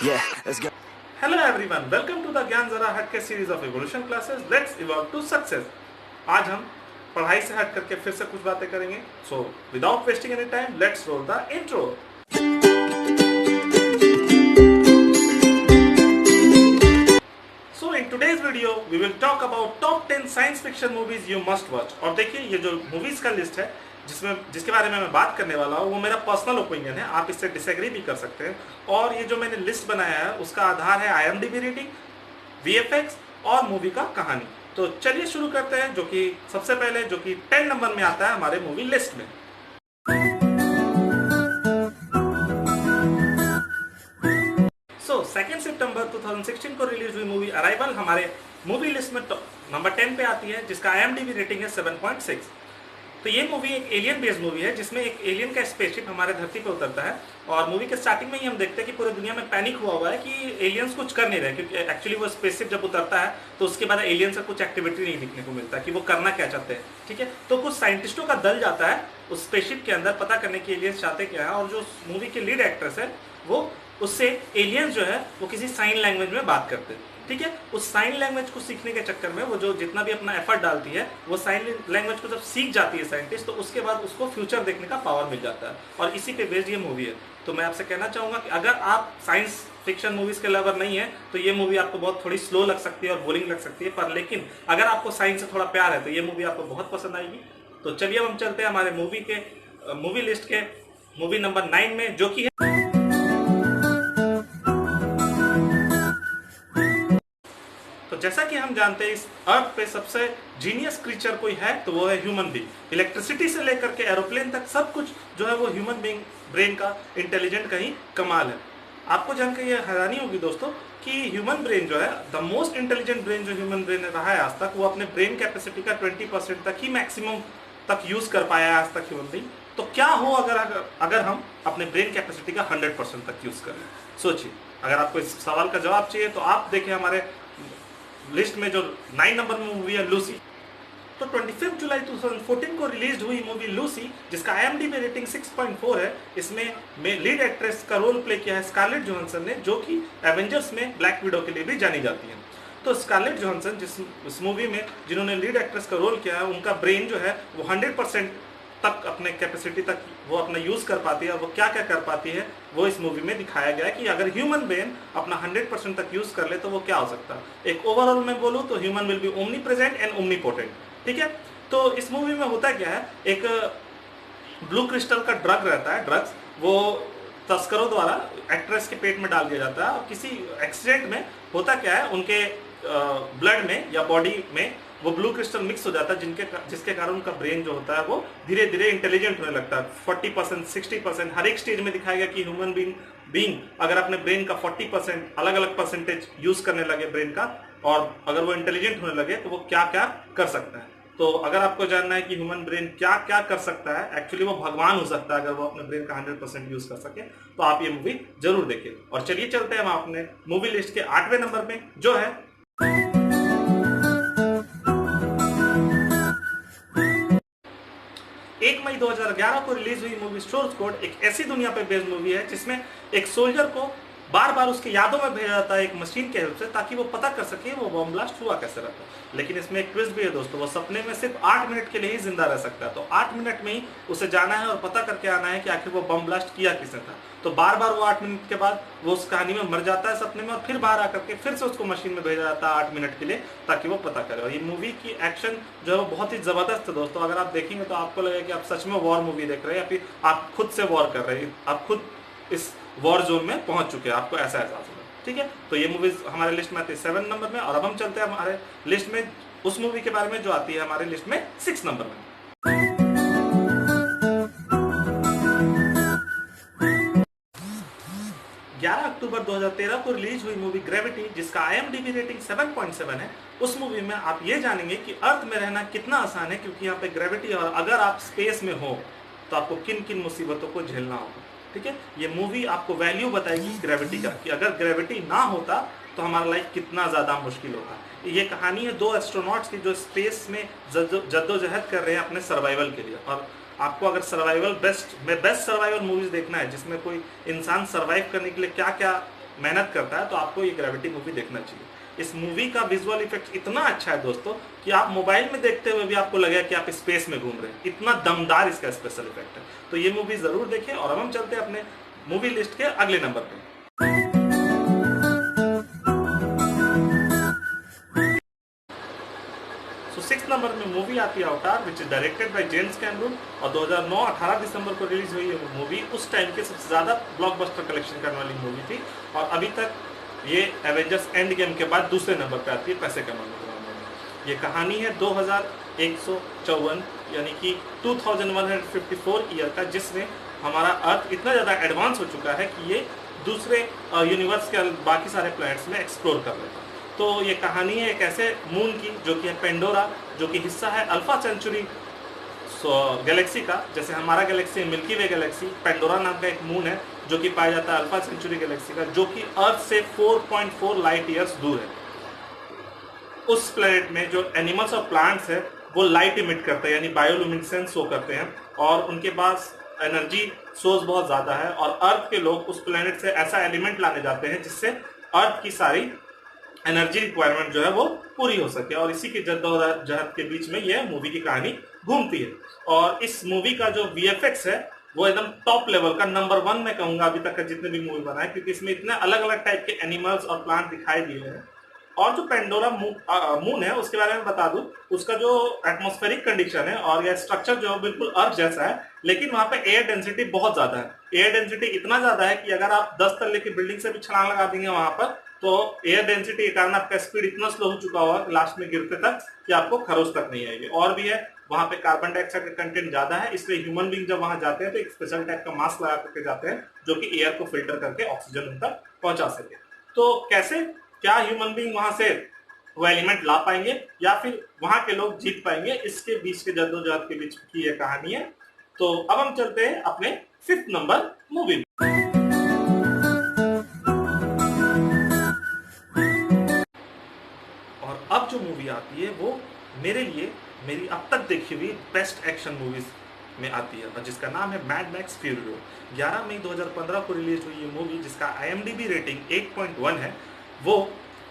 Yeah, let's go. Hello everyone, welcome to the Gyan जरा हटके series of evolution classes let's evolve to success. आज हम पढ़ाई से हट करके फिर से कुछ बातें करेंगे। So without wasting any time let's roll the intro. So in today's video we will talk about top 10 science fiction movies you must watch. और देखिए ये जो मूवीज का लिस्ट है जिसके बारे में मैं बात करने वाला हूँ वो मेरा पर्सनल ओपिनियन है, आप इससे डिसएग्री भी कर सकते हैं। और ये जो मैंने लिस्ट बनाया है उसका आधार है IMDb रेटिंग, VFX और मूवी का कहानी। तो चलिए शुरू करते हैं, जो कि सबसे पहले जो कि 10 नंबर में आता है हमारे मूवी लिस्ट में। सो 2 सितंबर 2016 को रिलीज हुई मूवी अराइवल हमारे मूवी लिस्ट में नंबर 10 पे आती है, जिसका IMDb रेटिंग है 7.6। तो ये मूवी एक एलियन बेस्ड मूवी है जिसमें एक एलियन का स्पेसशिप हमारे धरती पे उतरता है। और मूवी के स्टार्टिंग में ही हम देखते हैं कि पूरी दुनिया में पैनिक हुआ है कि एलियंस कुछ कर नहीं रहे, क्योंकि एक्चुअली वो स्पेसशिप जब उतरता है तो उसके बाद एलियंस का कुछ एक्टिविटी नहीं दिखने को मिलता कि वो करना क्या चाहते हैं। ठीक है, तो कुछ साइंटिस्टों का दल जाता है उस स्पेसशिप के अंदर पता करने की एलियंस चाहते क्या है। और जो मूवी के लीड एक्ट्रेस है वो उससे एलियंस जो है वो किसी साइन लैंग्वेज में बात करते हैं। ठीक है, उस साइन लैंग्वेज को सीखने के चक्कर में वो जो जितना भी अपना एफर्ट डालती है वो साइन लैंग्वेज को जब सीख जाती है साइंटिस्ट, तो उसके बाद उसको फ्यूचर देखने का पावर मिल जाता है। और इसी पे बेस्ड ये मूवी है। तो मैं आपसे कहना चाहूँगा कि अगर आप साइंस फिक्शन मूवीज के लवर नहीं है तो ये मूवी आपको बहुत थोड़ी स्लो लग सकती है और बोरिंग लग सकती है, पर लेकिन अगर आपको साइंस से थोड़ा प्यार है तो ये मूवी आपको बहुत पसंद आएगी। तो चलिए अब हम चलते हैं हमारे मूवी लिस्ट के मूवी नंबर 9 में, जो कि है जैसा कि हम जानते हैं इस अर्थ पे सबसे जीनियस क्रीचर कोई है तो वो है ह्यूमन बीइंग। इलेक्ट्रिसिटी से लेकर के एरोप्लेन तक सब कुछ जो है वो ह्यूमन बीइंग ब्रेन का इंटेलिजेंट का ही कमाल है। आपको जानकर ये हैरानी होगी दोस्तों कि ह्यूमन ब्रेन जो है द मोस्ट इंटेलिजेंट ब्रेन जो ह्यूमन ब्रेन रहा है आज तक, वो अपने ब्रेन कैपेसिटी का 20% तक ही मैक्सिमम तक यूज कर पाया है आज तक ह्यूमन बीइंग। तो क्या हो अगर हम अपने ब्रेन कैपेसिटी का 100% तक यूज कर लें। सोचिए, अगर आपको इस सवाल का जवाब चाहिए तो आप देखें हमारे लिस्ट में जो 9 नंबर में मूवी है लूसी। तो 25 जुलाई 2014 को रिलीज हुई मूवी लूसी, जिसका IMDb रेटिंग 6.4 है। इसमें लीड एक्ट्रेस का रोल प्ले किया है स्कारलेट जोहानसन ने, जो कि एवेंजर्स में ब्लैक विडो के लिए भी जानी जाती है। तो स्कारलेट जोहानसन इस मूवी में जिन्होंने लीड एक्ट्रेस का रोल किया है, उनका ब्रेन जो है वो 100% तक अपने कैपेसिटी तक वो अपना यूज कर पाती है। और वो क्या क्या कर पाती है वो इस मूवी में दिखाया गया है कि अगर ह्यूमन ब्रेन अपना 100% तक यूज कर ले तो वो क्या हो सकता है। एक ओवरऑल में बोलूँ तो human will be omni present and omnipotent. ठीक है, तो इस मूवी में होता क्या है, एक ब्लू क्रिस्टल का ड्रग रहता है, ड्रग्स वो तस्करों द्वारा एक्ट्रेस के पेट में डाल दिया जाता है। और किसी एक्सीडेंट में होता क्या है, उनके ब्लड में या बॉडी में वो ब्लू क्रिस्टल मिक्स हो जाता है, जिसके कारण उनका ब्रेन जो होता है वो धीरे धीरे इंटेलिजेंट होने लगता है। 40%, 60% हर एक स्टेज में दिखाया गया कि ह्यूमन बीइंग अगर अपने ब्रेन का 40% अलग अलग परसेंटेज यूज करने लगे ब्रेन का, और अगर वो इंटेलिजेंट होने लगे तो वो क्या क्या कर सकता है। तो अगर आपको जानना है कि ह्यूमन ब्रेन क्या क्या कर सकता है, एक्चुअली वो भगवान हो सकता है अगर वो अपने ब्रेन का 100% यूज कर सके, तो आप ये मूवी जरूर देखें। और चलिए चलते हैं हम अपने मूवी लिस्ट के 8वें नंबर पे, जो है 1 मई 2011 को रिलीज हुई मूवी सोर्स कोड एक ऐसी दुनिया पे बेस्ड मूवी है जिसमें एक सोल्जर को बार बार उसके यादों में भेजा जाता है एक मशीन के हेल्प से, ताकि वो पता कर सके वो बम ब्लास्ट हुआ कैसे रहता है। लेकिन इसमें एक ट्विस्ट भी है दोस्तों, वो सपने में सिर्फ 8 मिनट के लिए ही जिंदा रह सकता है। तो 8 मिनट में ही उसे जाना है और पता करके आना है कि आखिर वो बम ब्लास्ट किया किसने था। तो बार बार वो 8 मिनट के बाद वो उस कहानी में मर जाता है सपने में, और फिर बाहर आकर के फिर से उसको मशीन में भेजा जाता है 8 मिनट के लिए, ताकि वो पता करे। और ये मूवी की एक्शन जो है वो बहुत ही जबरदस्त है दोस्तों। अगर आप देखेंगे तो आपको लगेगा कि आप सच में वॉर मूवी देख रहे हैं, या फिर आप खुद से वॉर कर रहे हैं, आप खुद इस वॉर जोन में पहुंच चुके हैं, आपको ऐसा एहसास होगा। ठीक है, तो ये मूवीज हमारे लिस्ट में आती है 7 नंबर में। और अब हम चलते हैं हमारे लिस्ट में उस मूवी के बारे में जो आती है हमारे लिस्ट में 6 नंबर में। 11 अक्टूबर 2013 को रिलीज हुई मूवी ग्रेविटी, जिसका IMDb रेटिंग 7.7 है। उस मूवी में आप ये जानेंगे कि अर्थ में रहना कितना आसान है, क्योंकि यहाँ पे ग्रेविटी, और अगर आप स्पेस में हो तो आपको किन किन मुसीबतों को झेलना होगा। ठीक है, ये मूवी आपको वैल्यू बताएगी ग्रेविटी का, कि अगर ग्रेविटी ना होता तो हमारा लाइफ कितना ज़्यादा मुश्किल होता। ये कहानी है 2 एस्ट्रोनॉट्स की जो स्पेस में जद्दोजहद कर रहे हैं अपने सर्वाइवल के लिए। और आपको अगर सर्वाइवल बेस्ट सर्वाइवल मूवीज देखना है जिसमें कोई इंसान सर्वाइव करने के लिए क्या क्या मेहनत करता है तो आपको ये ग्रेविटी मूवी देखना चाहिए। इस मूवी का विजुअल इफेक्ट इतना अच्छा है दोस्तों कि आप मोबाइल में देखते हुए भी आपको लगेगा कि आप स्पेस में घूम रहे हैं, इतना दमदार इसका स्पेशल इफेक्ट है। तो ये मूवी जरूर देखें। और अब हम चलते हैं अपने मूवी लिस्ट के अगले नंबर पे। सो 6 नंबर में मूवी आती है अवतार, which is directed by James Cameron, और 2009 18 दिसंबर को रिलीज हुई है मूवी। उस टाइम के सबसे ज्यादा ब्लॉकबस्टर कलेक्शन करने वाली मूवी थी, और अभी तक ये एवेंजर्स एंड गेम के बाद दूसरे नंबर पे आती है पैसे कमाने के मामले में। ये कहानी है 2154 यानी कि 2154 ईयर का, जिसमें हमारा अर्थ इतना ज़्यादा एडवांस हो चुका है कि ये दूसरे यूनिवर्स के बाकी सारे प्लैनेट्स में एक्सप्लोर कर लेता है। तो ये कहानी है एक ऐसे मून की जो कि है पेंडोरा, जो कि हिस्सा है अल्फा सेंचुरी गैलेक्सी का। जैसे हमारा गैलेक्सी मिल्की वे गैलेक्सी, पेंडोरा नाम का एक मून है जो कि पाया जाता है अल्फा सेंचुरी गैलेक्सी का, जो कि अर्थ से 4.4 लाइट ईयर्स दूर है। उस प्लेनेट में जो एनिमल्स और प्लांट्स है वो लाइट इमिट करते हैं, यानी बायोलुमिनेसेंस शो करते हैं, और उनके पास एनर्जी सोर्स बहुत ज्यादा है। और अर्थ के लोग उस प्लेनेट से ऐसा एलिमेंट लाने जाते हैं जिससे अर्थ की सारी एनर्जी रिक्वायरमेंट जो है वो पूरी हो सके। और इसी की जद्दोजहद के बीच में यह मूवी की कहानी घूमती है। और इस मूवी का जो VFX है वो एकदम टॉप लेवल का, नंबर 1 मैं कहूंगा अभी तक का जितने भी मूवी बनाए, क्योंकि इसमें इतने अलग अलग टाइप के एनिमल्स और प्लांट दिखाई दिए हैं। और जो पेंडोरा मून है उसके बारे में बता दूं, उसका जो एटमॉस्फेरिक कंडीशन है और यह स्ट्रक्चर जो है बिल्कुल अर्थ जैसा है, लेकिन वहां पे एयर डेंसिटी बहुत ज्यादा है। एयर डेंसिटी इतना ज्यादा है कि अगर आप 10 तल्ले की बिल्डिंग से भी छलांग लगा देंगे वहां पर, तो एयर डेंसिटी के कारण आपका स्पीड इतना स्लो हो चुका होगा लास्ट में गिरते तक कि आपको खरोच तक नहीं आएगी। और भी है, वहां पे कार्बन डाइऑक्साइड का कंटेंट ज्यादा है, इसलिए ह्यूमन बींग जब वहां जाते हैं तो एक स्पेशल टाइप का मास्क लगा करके जाते हैं जो कि एयर को फिल्टर करके ऑक्सीजन उन तक पहुंचा सके। तो कैसे, क्या ह्यूमन बींग वहां से वो एलिमेंट ला पाएंगे या फिर वहां के लोग जीत पाएंगे, इसके बीच के जद्दोजहद के बीच की यह कहानी है। तो अब हम चलते हैं अपने 5th नंबर मूवी में। और अब जो मूवी आती है वो मेरे लिए मेरी अब तक देखी हुई बेस्ट एक्शन मूवीज में आती है, और जिसका नाम है मैड मैक्स फ्यूरी रोड। 11 मई 2015 को रिलीज हुई ये मूवी, जिसका IMDb रेटिंग 8.1 है। वो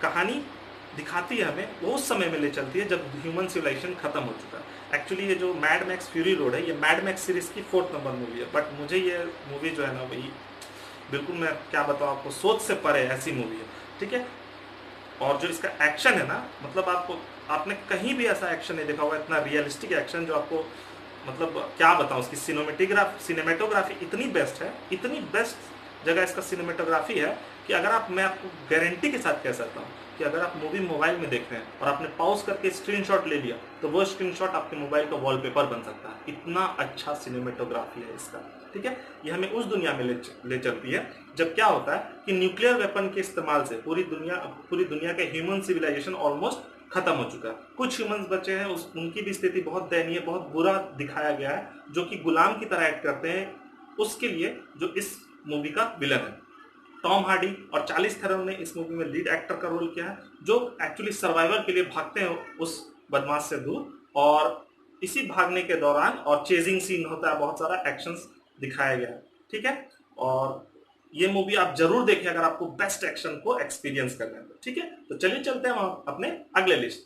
कहानी दिखाती है हमें, वो उस समय में ले चलती है जब ह्यूमन सिविलाइजेशन खत्म हो चुका है। एक्चुअली ये जो मैड मैक्स फ्यूरी रोड है, ये मैड मैक्स सीरीज की 4th नंबर मूवी है, बट मुझे ये मूवी जो है ना वही बिल्कुल, मैं क्या बताऊँ आपको, सोच से परे ऐसी मूवी है, ठीक है। और जो इसका एक्शन है ना, मतलब आपने कहीं भी ऐसा एक्शन नहीं देखा होगा, इतना रियलिस्टिक एक्शन जो आपको, मतलब क्या बताऊं, उसकी सिनेमेटोग्राफी इतनी बेस्ट है, इतनी बेस्ट जगह इसका सिनेमेटोग्राफी है कि अगर मैं आपको गारंटी के साथ कह सकता हूँ कि अगर आप मूवी मोबाइल में देख रहे हैं और आपने पॉज करके स्क्रीनशॉट ले लिया तो वो स्क्रीनशॉट आपके मोबाइल का वॉलपेपर बन सकता है। इतना अच्छा सिनेमेटोग्राफी है इसका, ठीक है। ये हमें उस दुनिया में ले चलती है जब क्या होता है कि न्यूक्लियर वेपन के इस्तेमाल से पूरी दुनिया का ह्यूमन सिविलाइजेशन ऑलमोस्ट खत्म हो चुका है। कुछ ह्यूमंस बचे हैं, उनकी भी स्थिति बहुत दयनीय, बहुत बुरा दिखाया गया है, जो कि गुलाम की तरह एक्ट करते हैं उसके लिए, जो इस मूवी का विलन है। टॉम हार्डी और चार्लिस थेरन ने इस मूवी में लीड एक्टर का रोल किया है, जो एक्चुअली सर्वाइवर के लिए भागते हैं उस बदमाश से दूर, और इसी भागने के दौरान और चेजिंग सीन होता है, बहुत सारा एक्शंस दिखाया गया है, ठीक है। और ये मूवी आप जरूर देखें अगर आपको बेस्ट एक्शन को एक्सपीरियंस करना है, ठीक है। तो चलिए चलते हैं हम अपने अगले list.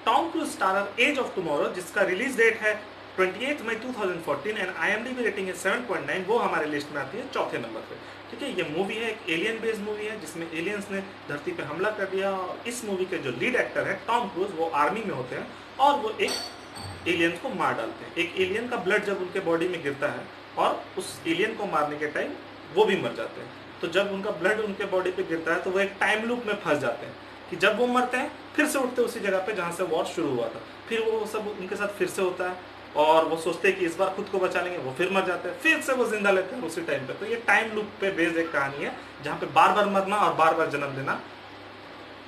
Tom Cruise starrer Edge of Tomorrow, जिसका रिलीज डेट है 28 मई 2014 एंड IMDb रेटिंग है 7.9, वो हमारे लिस्ट में आती है 4थे नंबर पे, ठीक है। ये मूवी है एक एलियन बेस्ड मूवी है, जिसमें एलियंस ने धरती पे हमला कर दिया, और इस मूवी के जो लीड एक्टर है टॉम क्रूज, वो आर्मी में होते हैं और वो एक एलियन को मार डालते हैं। एक एलियन का ब्लड जब उनके बॉडी में गिरता है और उस एलियन को मारने के टाइम वो भी मर जाते हैं, तो जब उनका ब्लड उनके बॉडी पे गिरता है तो वो एक टाइम लूप में फंस जाते हैं कि जब वो मरते हैं फिर से उठते उसी जगह पे जहाँ से वॉर शुरू हुआ था, फिर वो सब उनके साथ फिर से होता है, और वो सोचते हैं कि इस बार खुद को बचा लेंगे, वो फिर मर जाते हैं, फिर से वो जिंदा लेते हैं उसी टाइम पे। तो ये टाइम लूप पे बेस्ड एक कहानी है, जहाँ पे बार बार मरना और बार बार जन्म लेना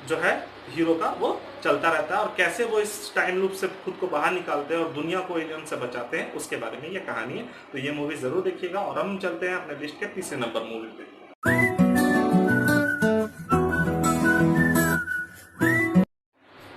जो है हीरो का वो चलता रहता है, और कैसे वो इस टाइम लूप से खुद को बाहर निकालते हैं और दुनिया को एलियन से बचाते हैं, उसके बारे में ये कहानी है। तो ये मूवी जरूर देखिएगा। और हम चलते हैं अपने लिस्ट के 3रे नंबर मूवी पे।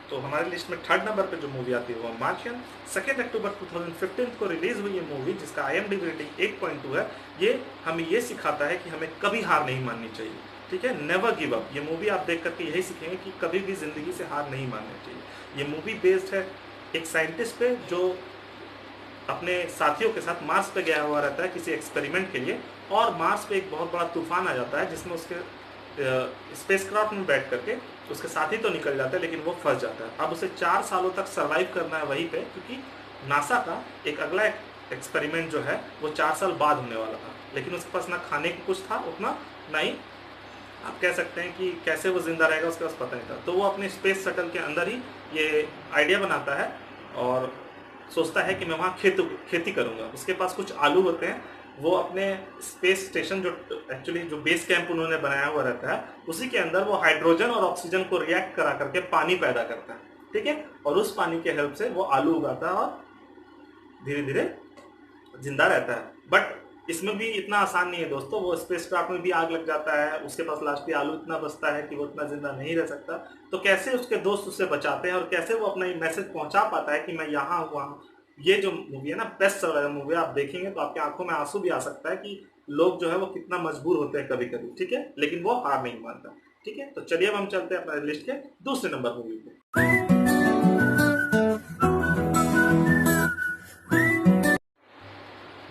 तो हमारे लिस्ट में थर्ड नंबर पे जो मूवी आती है वो मार्शियन। 2 अक्टूबर 2015 को रिलीज हुई ये मूवी, जिसका IMDb रेटिंग 8.2 है। ये हमें ये सिखाता है कि हमें कभी हार नहीं माननी चाहिए, ठीक है, नेवर गिव अप। ये मूवी आप देख करके यही सीखेंगे कि कभी भी जिंदगी से हार नहीं माननी चाहिए। ये मूवी बेस्ड है एक साइंटिस्ट पे जो अपने साथियों के साथ मार्स पे गया हुआ रहता है किसी एक्सपेरिमेंट के लिए, और मार्स पे एक बहुत बड़ा तूफान आ जाता है जिसमें उसके स्पेसक्राफ्ट में बैठ करके उसके साथी तो निकल जाते हैं लेकिन वो फंस जाता है। अब उसे 4 सालों तक सरवाइव करना है वहीं पे, क्योंकि नासा का एक अगला एक्सपेरिमेंट जो है वो 4 साल बाद होने वाला था, लेकिन उसके पास ना खाने को कुछ था उतना, ना ही आप कह सकते हैं कि कैसे वो जिंदा रहेगा उसके पास पता नहीं था। तो वो अपने स्पेस शटल के अंदर ही ये आइडिया बनाता है और सोचता है कि मैं वहाँ खेती करूँगा। उसके पास कुछ आलू होते हैं, वो अपने स्पेस स्टेशन जो एक्चुअली जो बेस कैंप उन्होंने बनाया हुआ रहता है उसी के अंदर वो हाइड्रोजन और ऑक्सीजन को रिएक्ट करा करके पानी पैदा करता है, ठीक है, और उस पानी के हेल्प से वो आलू उगाता है और धीरे धीरे जिंदा रहता है। बट इसमें भी इतना आसान नहीं है दोस्तों, वो स्पेस क्राफ्ट में भी आग लग जाता है, उसके पास लास्ट में आलू इतना बचता है कि वो इतना जिंदा नहीं रह सकता। तो कैसे उसके दोस्त उससे बचाते हैं और कैसे वो अपना ये मैसेज पहुंचा पाता है कि मैं यहाँ हुआ हूँ। ये जो मूवी है ना, बेस्ट सर्वाइवल मूवी, आप देखेंगे तो आपकी आंखों में आंसू भी आ सकता है कि लोग जो है वो कितना मजबूर होते हैं कभी कभी, ठीक है, लेकिन वो हार नहीं मानता, ठीक है। तो चलिए अब हम चलते हैं अपने लिस्ट के दूसरे नंबर मूवी पे।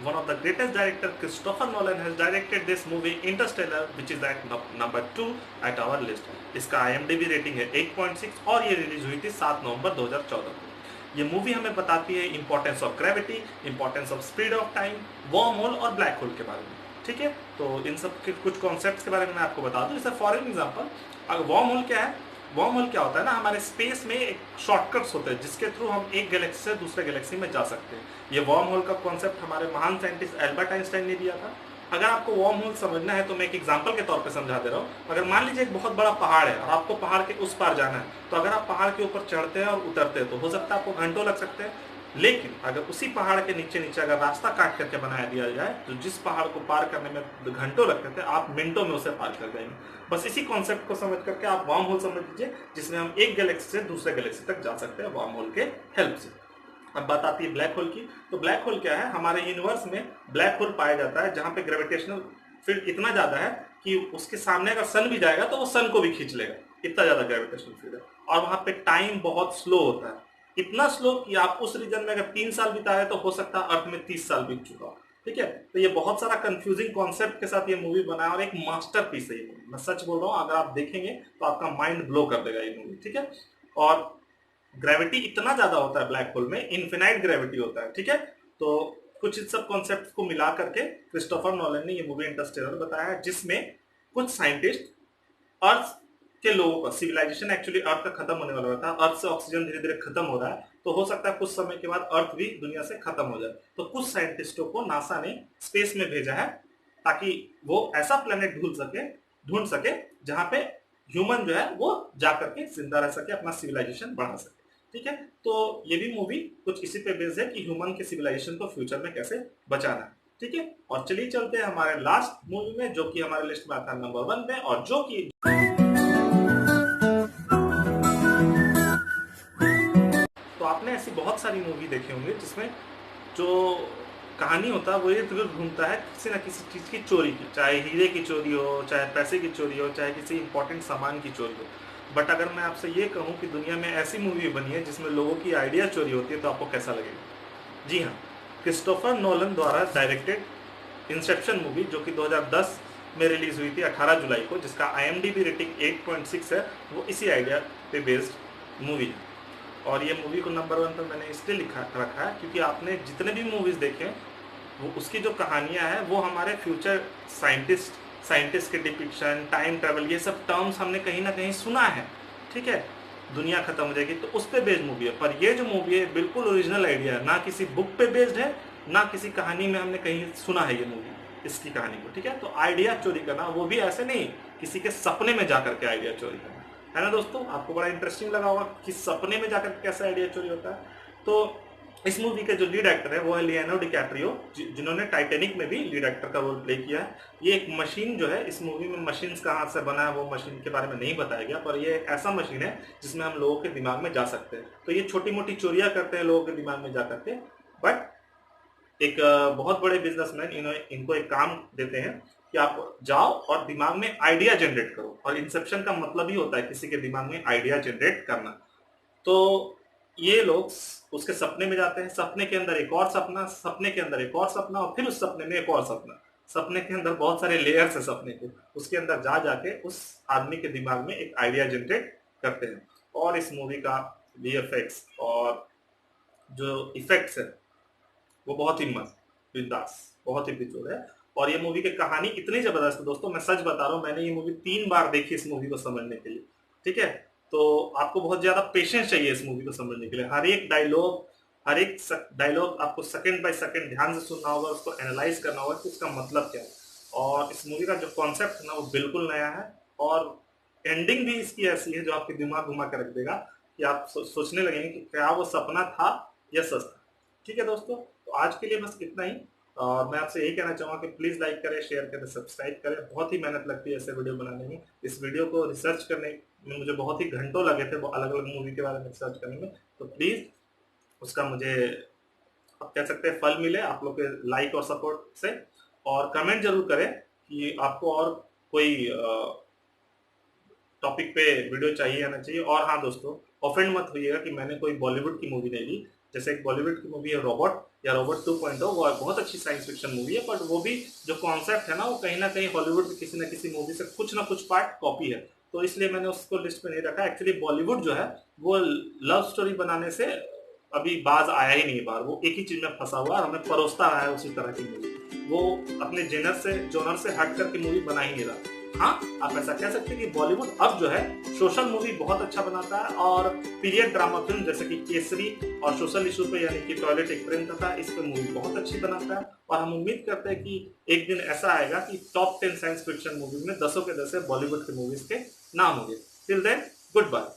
One of the greatest director, Christopher Nolan, has directed this movie Interstellar, which is at number 2 at our list. इसका IMDb रेटिंग है 8.6 और ये रिलीज हुई थी 7 नवंबर 2014 को। ये मूवी हमें बताती है importance of gravity, importance of speed of time, worm hole और ब्लैक होल के बारे में, ठीक है। तो इन सब के कुछ कॉन्सेप्ट्स के बारे में मैं आपको बता दूं। जैसे फॉर एग्जांपल, अगर वर्म होल क्या है, वर्म होल क्या होता है ना, हमारे स्पेस में एक शॉर्टकट्स होते हैं जिसके थ्रू हम एक गैलेक्सी से दूसरे गैलेक्सी में जा सकते हैं। ये वर्म होल का कॉन्सेप्ट हमारे महान साइंटिस्ट एल्बर्ट आइंस्टाइन ने दिया था। अगर आपको वर्म होल समझना है तो मैं एक एग्जांपल के तौर पे समझा दे रहा हूँ। अगर मान लीजिए एक बहुत बड़ा पहाड़ है और आपको पहाड़ के उस पार जाना है, तो अगर आप पहाड़ के ऊपर चढ़ते हैं और उतरते हैं तो हो सकता है आपको घंटों लग सकते हैं, लेकिन अगर उसी पहाड़ के नीचे नीचे अगर रास्ता काट करके बनाया दिया जाए तो जिस पहाड़ को पार करने में घंटों लगते थे आप मिनटों में उसे पार कर जाएंगे। बस इसी कॉन्सेप्ट को समझ करके आप वर्म होल समझ लीजिए, जिसमें हम एक गैलेक्सी से दूसरे गैलेक्सी तक जा सकते हैं वर्म होल के हेल्प से। अब बात आती है ब्लैक होल की। तो ब्लैक होल क्या है, हमारे यूनिवर्स में ब्लैक होल पाया जाता है जहां पे ग्रेविटेशनल फील्ड इतना ज्यादा है कि उसके सामने अगर सन भी जाएगा तो वो सन को भी खींच लेगा, इतना ज्यादा ग्रेविटेशनल फील्ड है। और वहां पे टाइम बहुत स्लो होता है, इतना स्लो कि आप उस रीजन में अगर 3 साल बिताए तो हो सकता है अर्थ में 30 साल बीत चुका हो, ठीक है। तो ये बहुत सारा कंफ्यूजिंग कॉन्सेप्ट के साथ ये मूवी बना है और एक मास्टरपीस है ये। मैं सच बोल रहा हूँ, अगर आप देखेंगे तो आपका माइंड ब्लो कर देगा ये मूवी, ठीक है। और ग्रेविटी इतना ज्यादा होता है ब्लैक होल में, इन्फिनाइट ग्रेविटी होता है, ठीक है। तो कुछ इस सब कॉन्सेप्ट को मिला करके क्रिस्टोफर नोलन ने ये मूवी इंटरस्टेलर बताया है, जिसमें कुछ साइंटिस्ट अर्थ के लोगों का, सिविलाइजेशन एक्चुअली अर्थ का खत्म होने वाला था, अर्थ से ऑक्सीजन धीरे धीरे खत्म हो रहा है, तो हो सकता है कुछ समय के बाद अर्थ भी दुनिया से खत्म हो जाए। तो कुछ साइंटिस्टों को नासा ने स्पेस में भेजा है ताकि वो ऐसा प्लेनेट ढूंढ सके जहां पे ह्यूमन जो है वो जाकर के जिंदा रह सके, अपना सिविलाइजेशन बढ़ा सके, ठीक है। तो ये भी मूवी कुछ इसी पे बेस्ड है कि ह्यूमन के सिविलाइजेशन को फ्यूचर में कैसे बचाना है, ठीक है। और चलिए चलते हैं हमारे लास्ट मूवी में, जो कि हमारे लिस्ट में आता है नंबर 1 पे, और जो कि तो आपने ऐसी बहुत सारी मूवी देखी होंगी जिसमें जो कहानी होता है वो ये घूमता है किसी ना किसी चीज की चोरी की, चाहे हीरे की चोरी हो, चाहे पैसे की चोरी हो, चाहे किसी इंपॉर्टेंट सामान की चोरी हो। बट अगर मैं आपसे ये कहूँ कि दुनिया में ऐसी मूवी बनी है जिसमें लोगों की आइडिया चोरी होती है, तो आपको कैसा लगेगा? जी हाँ, क्रिस्टोफर नोलन द्वारा डायरेक्टेड इंसेप्शन मूवी, जो कि 2010 में रिलीज हुई थी 18 जुलाई को, जिसका IMDb रेटिंग 8.6 है, वो इसी आइडिया पे बेस्ड मूवी है। और ये मूवी को नंबर 1 पर मैंने इसलिए रखा है क्योंकि आपने जितने भी मूवीज देखे वो उसकी जो कहानियां हैं वो हमारे फ्यूचर साइंटिस्ट के डिपिक्शन, टाइम ट्रेवल, ये सब टर्म्स हमने कहीं ना कहीं सुना है, ठीक है। दुनिया खत्म हो जाएगी तो उस पर बेस्ड मूवी है, पर ये जो मूवी है बिल्कुल ओरिजिनल आइडिया है, ना किसी बुक पे बेस्ड है, ना किसी कहानी में हमने कहीं सुना है ये मूवी, इसकी कहानी को, ठीक है। तो आइडिया चोरी करना, वो भी ऐसे नहीं किसी के सपने में जाकर के आइडिया चोरी करना, है ना दोस्तों। आपको बड़ा इंटरेस्टिंग लगा होगा कि सपने में जाकर कैसा आइडिया चोरी होता है। तो इस मूवी के जो लीड एक्टर है वो है लियोनार्डो डिकैप्रियो, जिन्होंने टाइटैनिक में भी लीड एक्टर का रोल प्ले किया है। ये एक मशीन जो है, इस मूवी में मशीन कहाँ से बना है वो मशीन के बारे में नहीं बताया गया, पर ये ऐसा मशीन है जिसमें हम लोगों के दिमाग में जा सकते हैं। तो ये छोटी मोटी चोरियां करते हैं लोगों के दिमाग में जा करके, बट एक बहुत बड़े बिजनेसमैन इनको एक काम देते हैं कि आप जाओ और दिमाग में आइडिया जनरेट करो, और इंसेप्शन का मतलब ही होता है किसी के दिमाग में आइडिया जनरेट करना। तो ये लोग उसके सपने में जाते हैं, सपने के अंदर एक और सपना, सपने के अंदर एक और सपना, और फिर उस सपने में एक और सपना। सपने के अंदर बहुत सारे लेयर्स है सपने के, उसके अंदर जा जाके उस आदमी के दिमाग में एक आइडिया जनरेट करते हैं। और इस मूवी का वीएफएक्स और जो इफेक्ट्स है वो बहुत ही मस्त, बिंदास, बहुत ही बेजोड़ है। और ये मूवी की कहानी इतनी जबरदस्त है दोस्तों, मैं सच बता रहा हूँ, मैंने ये मूवी 3 बार देखी इस मूवी को समझने के लिए। ठीक है, तो आपको बहुत ज्यादा पेशेंस चाहिए इस मूवी को समझने के लिए। हर एक डायलॉग आपको सेकंड बाय सेकंड ध्यान से सुनना होगा, उसको एनालाइज करना होगा कि उसका मतलब क्या है। और इस मूवी का जो कॉन्सेप्ट है ना वो बिल्कुल नया है, और एंडिंग भी इसकी ऐसी है जो आपके दिमाग घुमा के रख देगा कि आप सोचने लगेंगे कि क्या वो सपना था या सच था। ठीक है दोस्तों, तो आज के लिए बस इतना ही। और मैं आपसे यही कहना चाहूँगा कि प्लीज़ लाइक करें, शेयर करें, सब्सक्राइब करें। बहुत ही मेहनत लगती है ऐसे वीडियो बनाने में। इस वीडियो को रिसर्च करने में मुझे बहुत ही घंटों लगे थे, अलग अलग मूवी के बारे में रिसर्च करने में। तो प्लीज़ उसका मुझे, आप कह सकते हैं, फल मिले आप लोग के लाइक और सपोर्ट से। और कमेंट जरूर करें कि आपको और कोई टॉपिक पे वीडियो चाहिए या ना चाहिए। और हाँ दोस्तों, ऑफेंड मत होइएगा कि मैंने कोई बॉलीवुड की मूवी नहीं ली। जैसे एक बॉलीवुड की मूवी है रोबोट, या रोबोट 2.0, वो बहुत अच्छी साइंस फिक्शन मूवी है, बट वो भी जो कॉन्सेप्ट है ना वो कहीं ना कहीं हॉलीवुड की किसी ना किसी मूवी से कुछ ना कुछ पार्ट कॉपी है। तो इसलिए मैंने उसको लिस्ट में नहीं रखा। एक्चुअली बॉलीवुड जो है वो लव स्टोरी बनाने से अभी बाज आया ही नहीं बाहर, वो एक ही चीज में फंसा हुआ और हमें परोसता रहा है उसी तरह की मूवी। वो अपने जोनर से हट करके मूवी बना ही नहीं रहा। हाँ, आप ऐसा कह सकते हैं कि बॉलीवुड अब जो है सोशल मूवी बहुत अच्छा बनाता है, और पीरियड ड्रामा फिल्म जैसे कि केसरी और सोशल इशू पे यानी कि टॉयलेट एक प्रेम कथा, इस पे मूवी बहुत अच्छी बनाता है। और हम उम्मीद करते हैं कि एक दिन ऐसा आएगा कि टॉप 10 साइंस फिक्शन मूवीज में 10 के 10 बॉलीवुड की मूवीज के नाम होंगे। Till then, good bye.